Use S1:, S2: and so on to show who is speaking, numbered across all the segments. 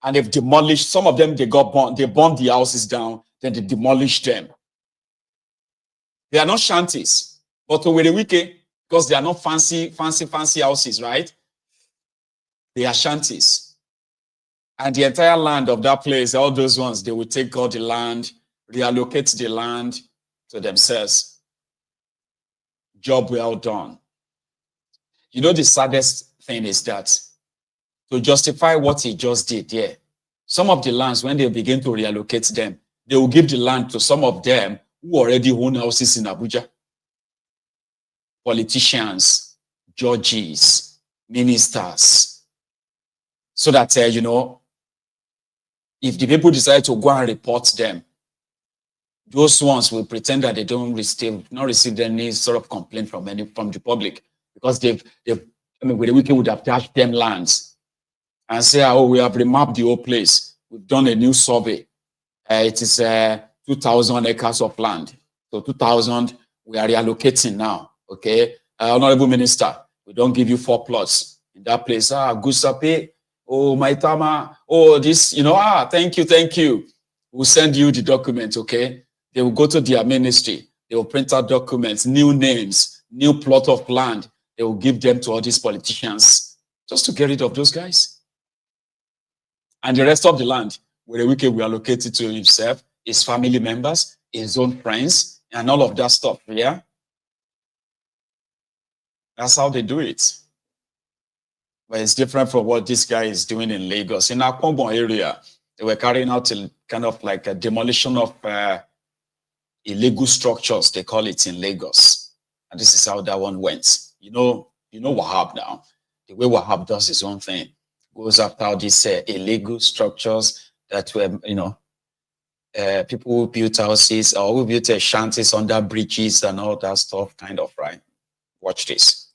S1: And they've demolished, some of them, they burned the houses down, then they demolished them. They are not shanties, but over the weekend, because they are not fancy houses, right? They are shanties. And the entire land of that place, all those ones, they will take all the land, reallocate the land to themselves. Job well done. You know, the saddest thing is that to justify what he just did here, some of the lands, when they begin to reallocate them, they will give the land to some of them who already own houses in Abuja. Politicians, judges, ministers. So that, you know, if the people decide to go and report them, those ones will pretend that they don't receive any sort of complaint from the public, because with the weekend would have charged them lands and say, oh, we have remapped the whole place. We've done a new survey. It is 2,000 acres of land. So 2,000 we are reallocating now. Okay, Honorable Minister, we don't give you 4 plots in that place. Gusape, oh, Maitama, oh, this, you know, thank you. We'll send you the document, okay? They will go to their ministry. They will print out documents, new names, new plot of land. They will give them to all these politicians just to get rid of those guys. And the rest of the land, where the wicked will allocate it to himself, his family members, his own friends, and all of that stuff, yeah? That's how they do it. But it's different from what this guy is doing in Lagos. In our Akwongbon area, they were carrying out kind of like a demolition of illegal structures, they call it in Lagos. And this is how that one went. You know Wahab now. The way Wahab does his own thing, goes after all these illegal structures that were, you know, people who built houses or who built shanties under bridges and all that stuff, kind of, right? Watch this.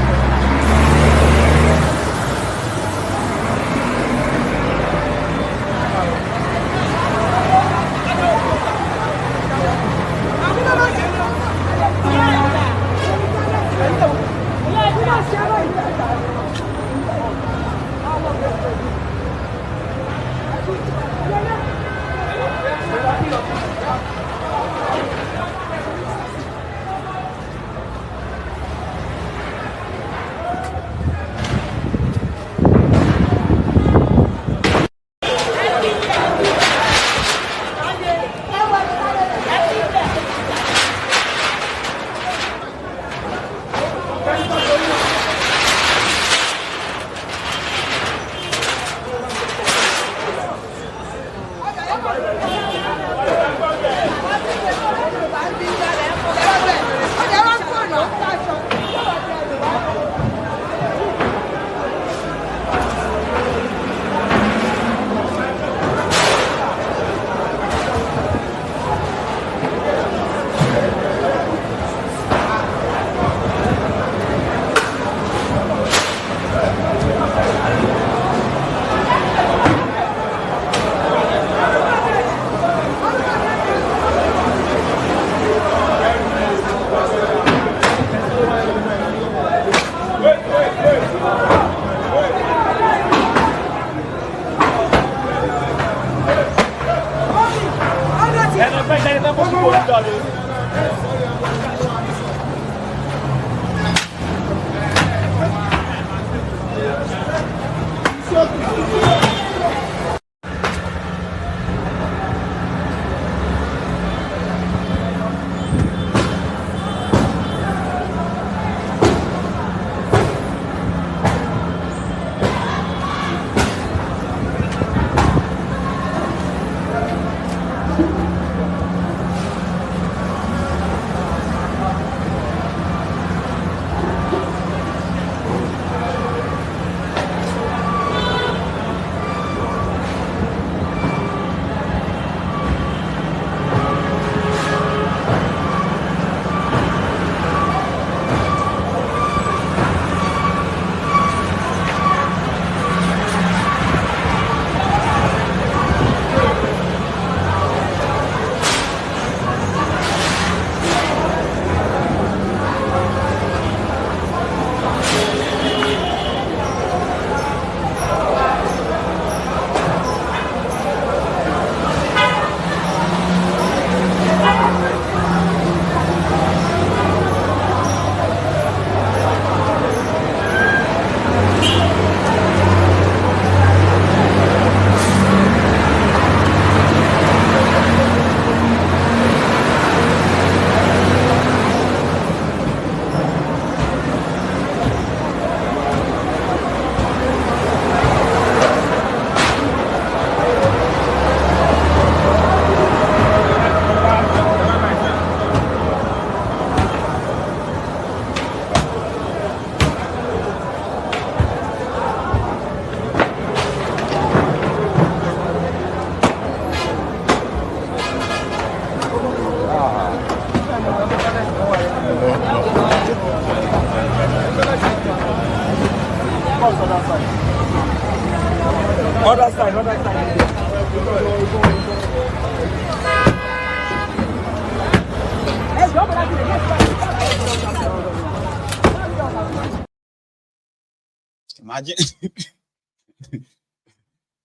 S1: Imagine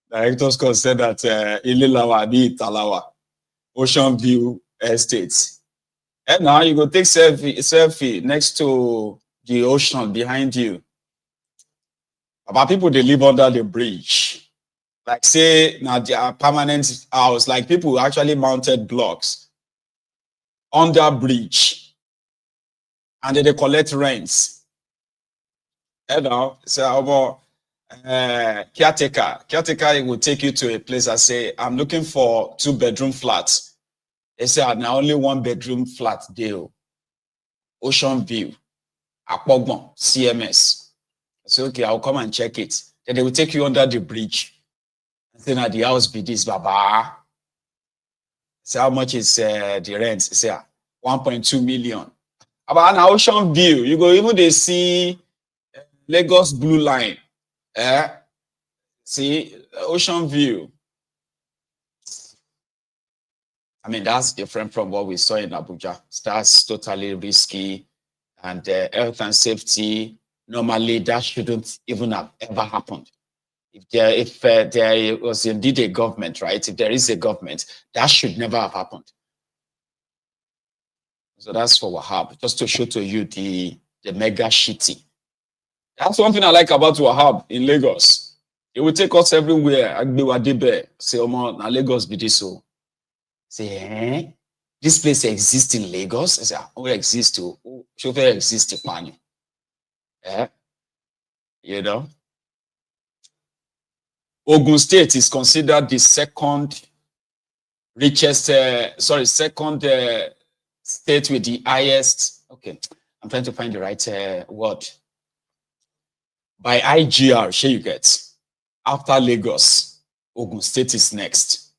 S1: director's court said that Ilelawa ni Talawa, Ocean View Estates. And now you go take selfie next to the ocean behind you. About people they live under the bridge. Like say now their permanent house, like people actually mounted blocks under bridge and then they collect rents. You know, so about caretaker will take you to a place and say, I'm looking for 2-bedroom flats. They say now only 1-bedroom flat deal. Ocean View, Akpogbon, CMS. I say, okay, I'll come and check it. Then they will take you under the bridge. And say, now the house be this, baba. Say, how much is the rent? Say, 1.2 million. About an Ocean View, you go even they see Lagos Blue Line. See, Ocean View. I mean, that's different from what we saw in Abuja. That's totally risky. And health and safety, normally that shouldn't even have ever happened. If there was indeed a government, right? If there is a government, that should never have happened. So that's for Wahab, just to show to you the mega shitty. That's one thing I like about Wahab in Lagos. It will take us everywhere. Say, na Lagos be this so. Say, this place exists in Lagos. I say, oh, exists to chauffeur exists in Manu. You know. Ogun State is considered the second richest, second state with the highest. Okay, I'm trying to find the right word. By IGR, share you get. After Lagos, Ogun State is next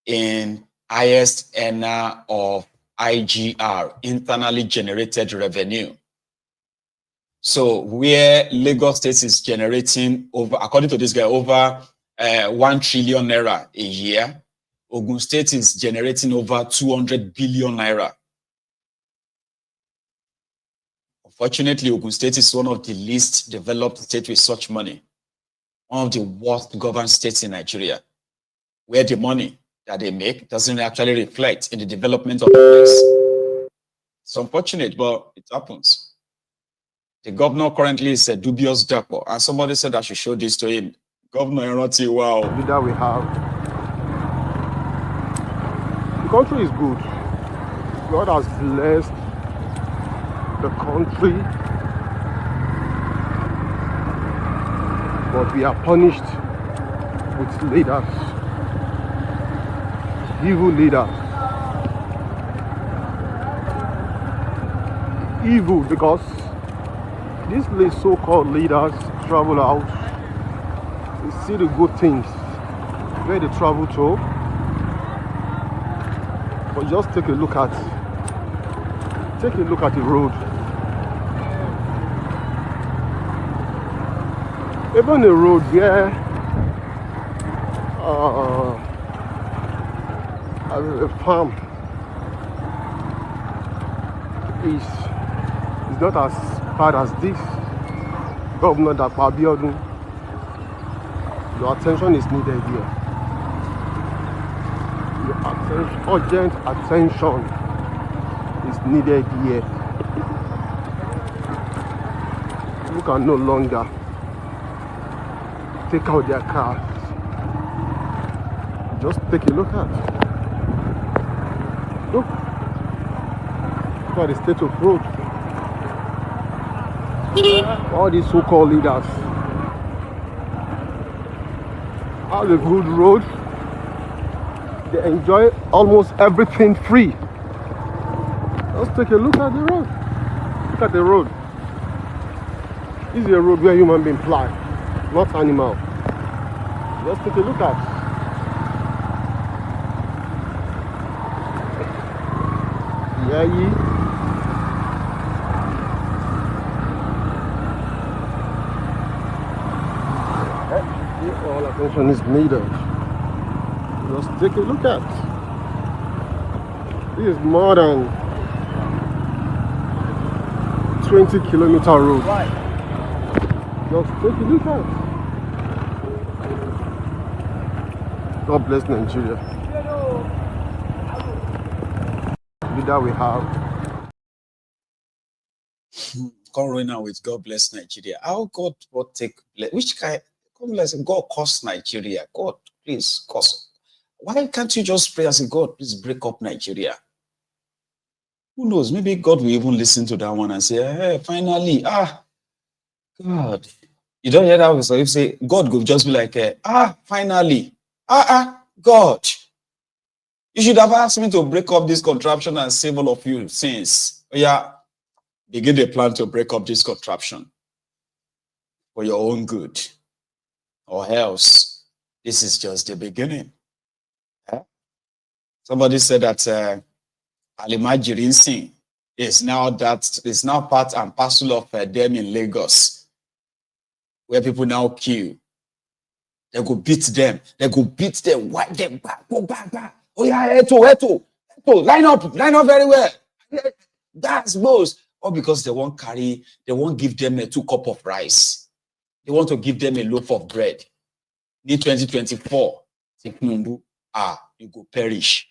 S1: in highest earner of IGR, internally generated revenue. So where Lagos State is generating over, according to this guy, over 1 trillion naira a year, Ogun State is generating over 200 billion naira. Unfortunately, Ogun State is one of the least developed states with such money. One of the worst governed states in Nigeria, where the money that they make doesn't actually reflect in the development of the place. It's unfortunate, but it happens. The governor currently is a dubious Dapo, and somebody said I should show this to him. Governor Eroti, wow.
S2: The leader we have. The country is good. God has blessed the country, but we are punished with leaders, evil leaders. Evil because these so-called leaders travel out, they see the good things where they travel to, but just take a look at the road. Even the road where a farm is not as bad as this. Governor Dapo, your attention is needed here. Your urgent attention is needed here. You can no longer take out their cars. Just take a look at. Look at the state of road. All these so-called leaders have a good road. They enjoy almost everything free. Let's take a look at the road. Look at the road. This is a road where human beings fly, not animal. Let's take a look at. Yeah. All attention is needed. Just take a look at. This is more than 20-kilometer road. Just take a look at. God bless Nigeria. Leader we have.
S1: Come now with God bless Nigeria. How God will take which kind? Come let's say God curse Nigeria. God, please curse. Why can't you just pray and say, God, please break up Nigeria? Who knows? Maybe God will even listen to that one and say, hey, finally, God. You don't hear that? So if you say, God will just be like, finally, God. You should have asked me to break up this contraption and save all of you since. Yeah, begin the plan to break up this contraption for your own good. Or else, this is just the beginning. Somebody said that Alimajirinsin is now part and parcel of them in Lagos, where people now queue. They go beat them. Wipe them back, go back. Oh yeah, Eto, line up very well. That's most. All because they won't give them a 2 cups of rice. They want to give them a loaf of bread. In 2024, you go perish.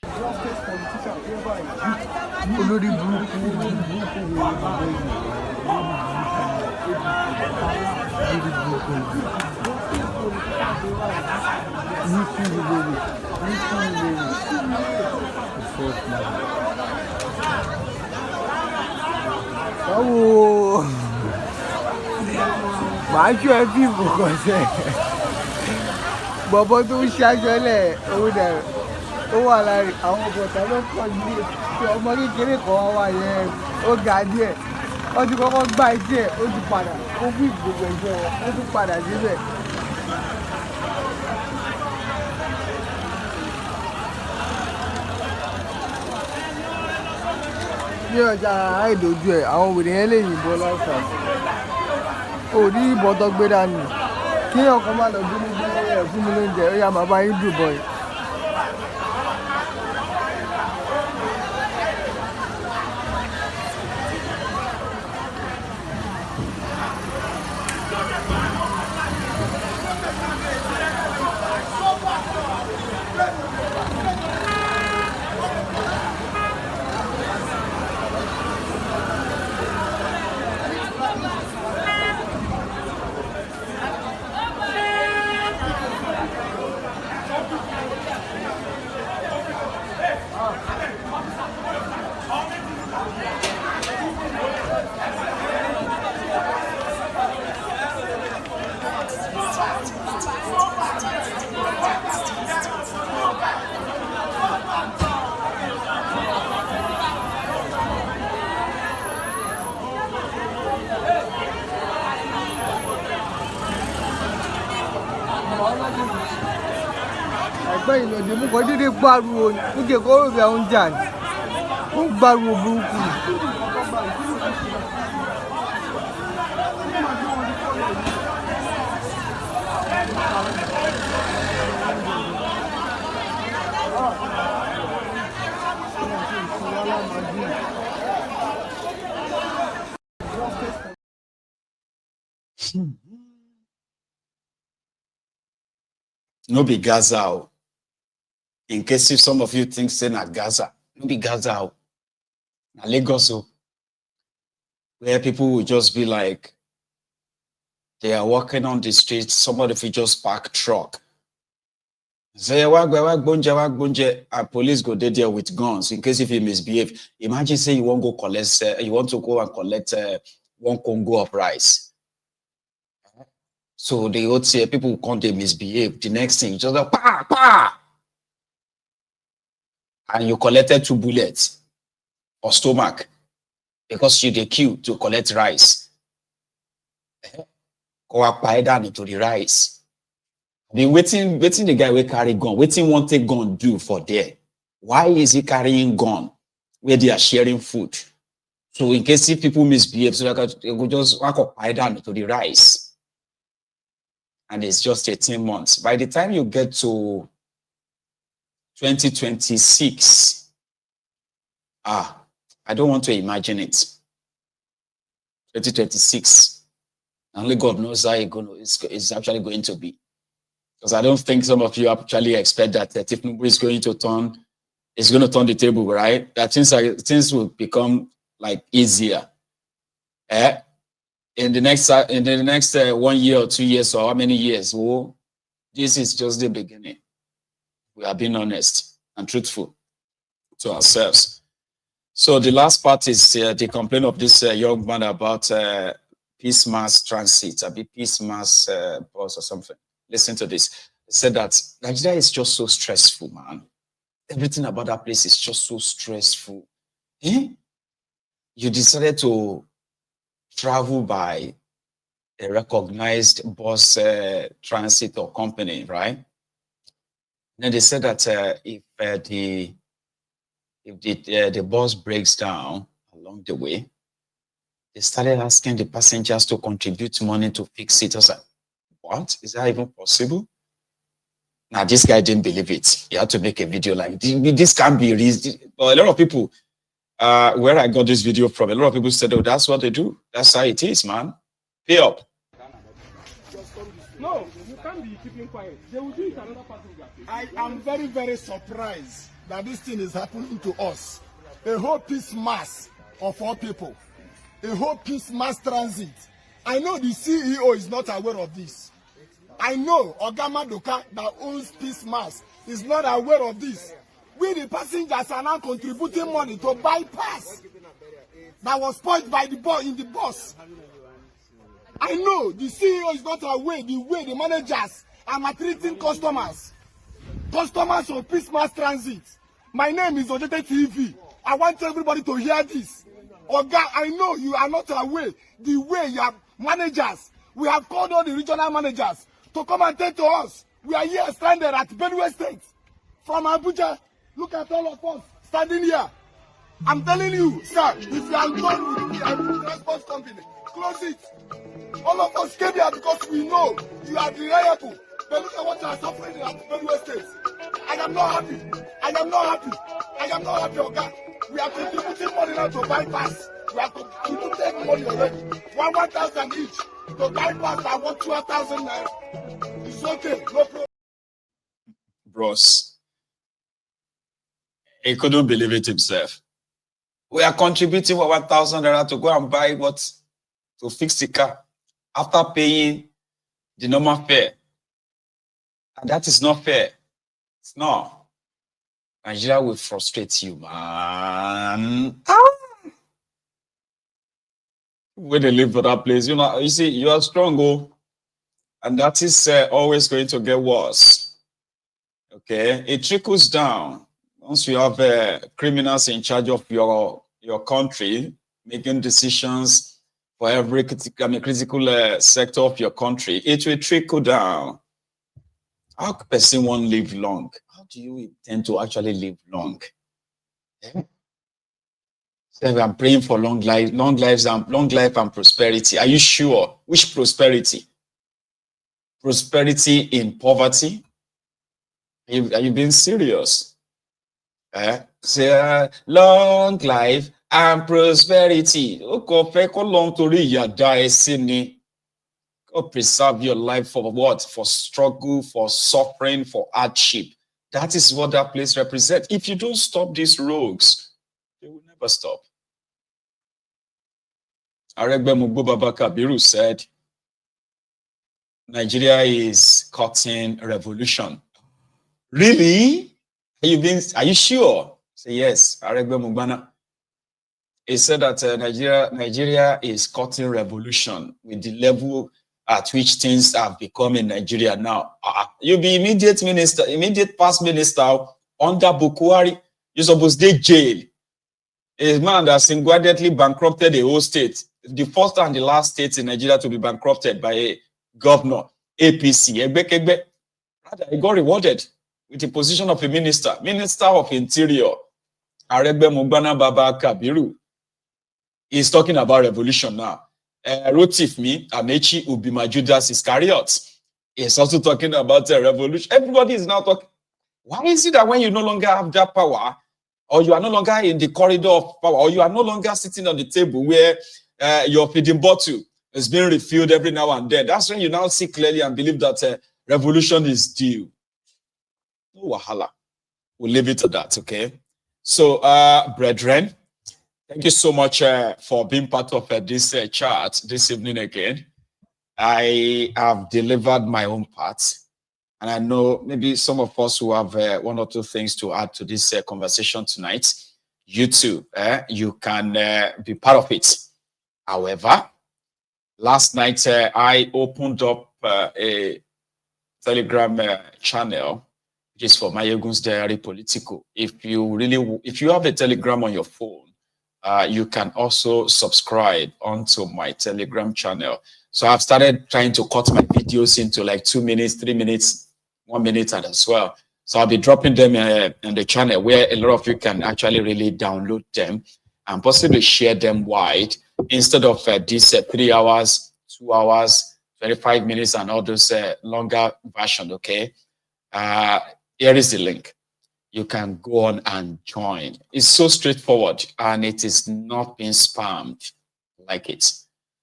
S3: Oh, màá jọ ẹ bí ìbùkún ṣe bọ̀bọ̀ tó ń ṣàjọlẹ̀ òun dẹ̀ ó wà láàrin àwọn bọ̀tà ló pọ̀ ní ọmọ kékeré kan wà yẹn ó ga díẹ̀ ó ti kọ́kọ́ gbá etí ẹ̀ ó ti padà ó bí gbogbo ẹ̀jẹ̀ ó tún padà síbẹ̀. ní ọjà àìdójú ẹ̀ àwọn òbí yẹn lè yìnbọn lásán ò ní ìbọn tó gbé dání kí ọkọ̀ má lọ bínú bí ẹ̀ fún mi lóúnjẹ ó yá bàbá yín dùn bọ̀ yìí. ẹgbẹ́ ìlòdì mú kọ́ dédé gbárùwò ní kékeré òbí àwọn jà ní ó gbárùwò burúkú.
S1: No be Gaza. In case if some of you think say na Gaza, no be Gaza. Na Lagos, where people will just be like, they are walking on the street, somebody will just park truck. Say, wag bonje, and police go there with guns in case if you misbehave. Imagine say you want to go and collect 1 Congo of rice. So they would say people can't they misbehave. The next thing, you just like, pa! And you collected 2 bullets or stomach because you the queue to collect rice. Go up by down into the rice. Be waiting the guy will carry gun. Waiting one take gun do for there. Why is he carrying gun where they are sharing food? So in case if people misbehave, so they go just walk up by down into the rice. And it's just 18 months. By the time you get to 2026. I don't want to imagine it. 2026. Only God knows how it's actually going to be. Because I don't think some of you actually expect that Tinubu is going to turn the table, right? That things will become like easier. In the next 1 year or 2 years or how many years? Oh, this is just the beginning. We are being honest and truthful to ourselves. So the last part is the complaint of this young man about Peace Mass Transit, a Peace Mass bus or something. Listen to this. He said that Nigeria is just so stressful, man. Everything about that place is just so stressful. You decided to travel by a recognized bus transit or company, right? And then they said that if the bus breaks down along the way, they started asking the passengers to contribute money to fix it. I was like, what? Is that even possible? Now, this guy didn't believe it. He had to make a video like, this can't be reasonable. But a lot of people, where I got this video from, a lot of people said, oh, that's what they do. That's how it is, man. Pay up.
S2: No, you can't be keeping quiet. They will do it another person. I am very, very surprised that this thing is happening to us. A whole Peace Mass of all people. A whole Peace Mass Transit. I know the CEO is not aware of this. I know Ogama Doka that owns Peace Mass is not aware of this. We the passengers are now contributing money to bypass that was spoiled by the bus in the bus. I know the CEO is not aware the way the managers are maltreating customers. Customers of Peace Mass Transit. My name is Odete TV. I want everybody to hear this. Oga, I know you are not aware the way your managers. We have called all the regional managers to come and tell to us. We are here stranded at Benue State. From Abuja, look at all of us standing here. I'm telling you, sir, if you are done with the transport company, close it. All of us came here because we know you are reliable. But look at what you are suffering at Benue State. I am not happy. I am not happy. I am not happy, Oga. We are contributing money now to bypass. We are contributing money already. 1,000 each. To bypass, I want 12,000 naira. It's okay, no problem.
S1: Bros, he couldn't believe it himself. We are contributing 1,000 naira to go and buy what? To fix the car after paying the normal fare. And that is not fair. It's not. Nigeria will frustrate you, man. When they live for that place, you see, you are strong, oh, and that is always going to get worse. Okay, it trickles down. Once you have criminals in charge of your country, making decisions for every critical sector of your country, it will trickle down. How can a person want to live long? How do you intend to actually live long? Yeah. So I'm praying for long life and prosperity. Are you sure? Which prosperity? Prosperity in poverty? Are you being serious? Say long life and prosperity. God preserve your life for what? For struggle, for suffering, for hardship. That is what that place represents. If you don't stop these rogues, they will never stop. Aregbe Mugbo Baba Kabiru said, Nigeria is courting revolution. Really? Are you sure? Say yes, Aregbe Mugbana. He said that Nigeria is courting revolution with the level at which things have become in Nigeria now. You'll be immediate past minister under Bukwari. You're supposed to jail. A man that single-handedly bankrupted the whole state. The first and the last state in Nigeria to be bankrupted by a governor, APC. He got rewarded with the position of a minister of interior. Aregbe Mugbana Baba Kabiru is talking about revolution now. Rotifmi, Amechi, Ubima, Judas Iscariot is also talking about a revolution. Everybody is now talking. Why is it that when you no longer have that power, or you are no longer in the corridor of power, or you are no longer sitting on the table where your feeding bottle is being refilled every now and then, that's when you now see clearly and believe that revolution is due? No wahala. We'll leave it to that, okay? So, brethren, thank you so much for being part of this chat this evening again. I have delivered my own part. And I know maybe some of us who have one or two things to add to this conversation tonight. You too, you can be part of it. However, last night I opened up a Telegram channel, which is for Ogun's Diary Political. If you have a Telegram on your phone, you can also subscribe onto my Telegram channel. So I've started trying to cut my videos into like 2 minutes, 3 minutes, 1 minute as well. So I'll be dropping them in the channel where a lot of you can actually really download them and possibly share them wide instead of this 3 hours, 2 hours, 25 minutes and all those longer version, okay? Here is the link. You can go on and join. It's so straightforward and it is not being spammed like it.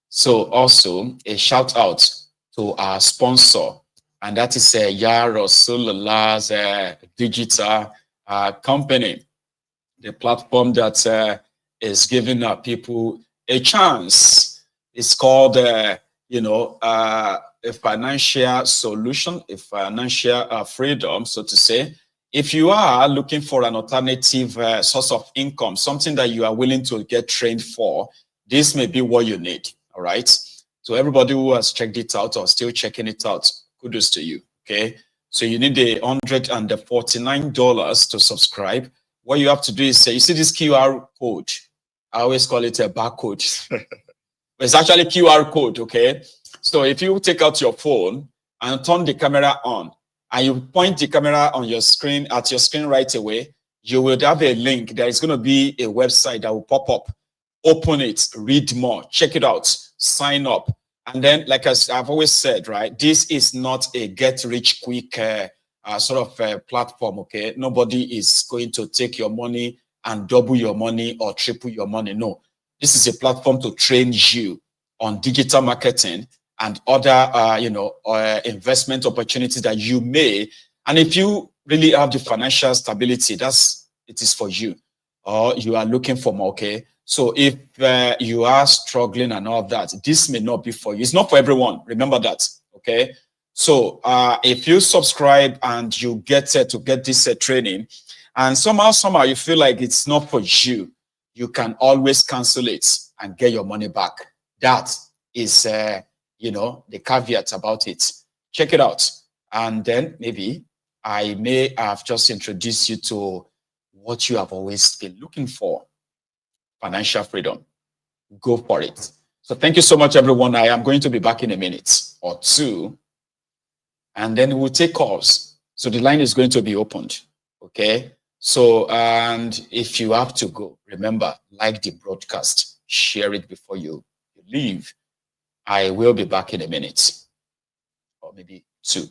S1: So also a shout out to our sponsor, and that is Ya Rasulullah's digital company, the platform that is giving our people a chance. It's called, a financial solution, a financial freedom, so to say. If you are looking for an alternative source of income, something that you are willing to get trained for, this may be what you need, all right? So everybody who has checked it out or still checking it out, kudos to you, okay? So you need $149 to subscribe. What you have to do is say, you see this QR code? I always call it a barcode. It's actually QR code, okay? So if you take out your phone and turn the camera on, and you point the camera on your screen, at your screen right away, you will have a link. There is going to be a website that will pop up. Open it, read more, check it out, sign up. And then, like I've always said, right, this is not a get-rich-quick sort of platform, okay? Nobody is going to take your money and double your money or triple your money. No, this is a platform to train you on digital marketing and other, investment opportunities that you may. And if you really have the financial stability, it is for you, or you are looking for more, okay? So if you are struggling and all that, this may not be for you. It's not for everyone. Remember that, okay? So if you subscribe and you get to get this training, and somehow you feel like it's not for you, you can always cancel it and get your money back. That is, the caveat about it. Check it out. And then maybe I may have just introduced you to what you have always been looking for. Financial freedom. Go for it. So thank you so much, everyone. I am going to be back in a minute or two, and then we'll take calls. So the line is going to be opened. Okay. So, and if you have to go, remember, like the broadcast, share it before you leave. I will be back in a minute or maybe two.